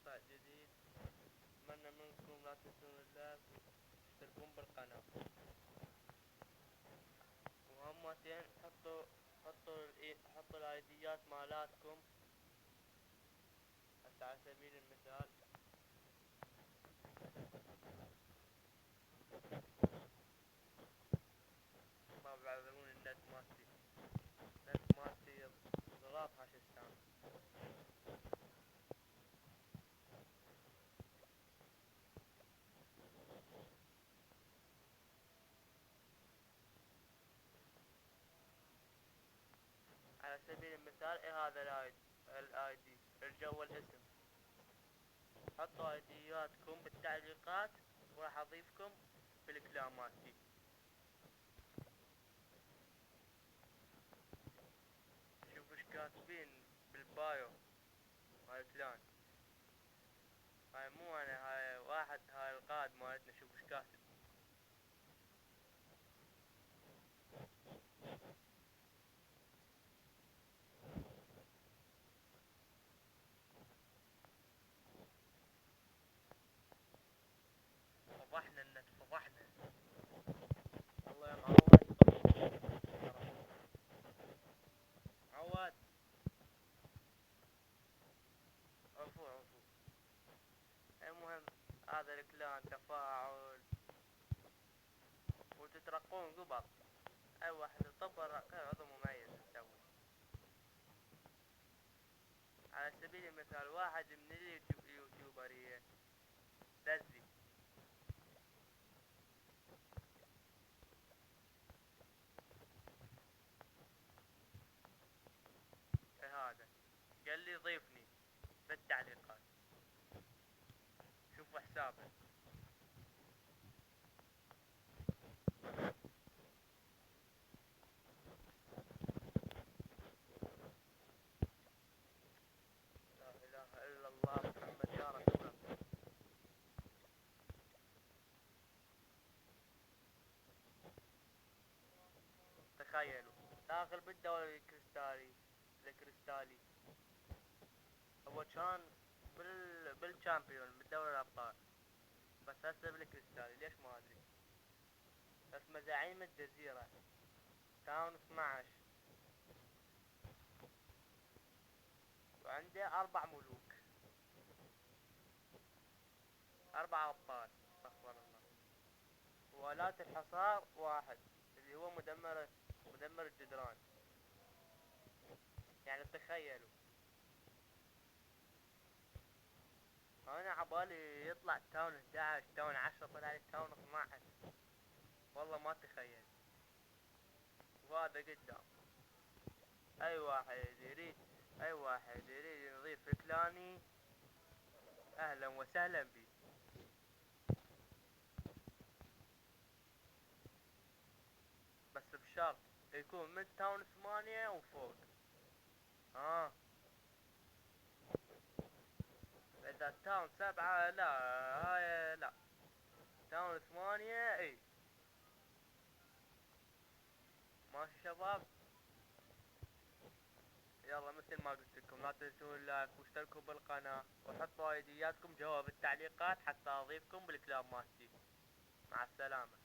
مقطع جديد. اتمنى منكم لا تنسون اللايك وتشتركون بالقناة، وهمتين حطوا الايديات مالاتكم. هسه على سبيل المثال ما بعذرون النت مالتي ضغط حشستان. على سبيل المثال هذا الايدي الجو الاسم، حطوا ايدياتكم بالتعليقات وراح اضيفكم بالكلام مالتي. شوفوا ايش كاتبين بالبايو مال كلان. هاي مو انا، هاي واحد، هاي القائد مالتنا. شوفوا ايش كاتب. فضحنا النت، فضحنا. الله يا معود. عفو عفو. المهم هذا الكلان تفاعل وتترقون قبل. اي واحد يطبر عضو مميز نسوي. على سبيل المثال واحد من اليوتيوبرية دزي هذا قال لي ضيفني بالتعليقات. شوفوا حسابه. لا اله الا الله محمد يا رسول الله. تخيلوا داخل بالدوري الكريستالي. هو كان بالشامبيون بالدوري الابطال، بس هسه بالكريستالي. ليش ما ادري. اسمه زعيم الجزيرة تاون 12، وعنده 4 ملوك، 4 ابطال استغفر الله. وآلات الحصار واحد اللي هو مدمر الجدران. يعني تخيلوا، انا عبالي يطلع تاون 11 تاون 10، طلع لي تاون 12. والله ما تخيل. وهذا قدام. اي واحد يريد اي واحد يريد يضيف كلاني اهلا وسهلا بي، بس بشرط يكون من تاون 8 وفوق. اه اذا تاون 7 لا، هاي لا. تاون 8 اي. ماشي شباب. يلا مثل ما قلت لكم لا تنسون اللايك واشتركوا بالقناة وحطوا ايدياتكم جواب التعليقات حتى اضيفكم بالكلاب مالتي. مع السلامة.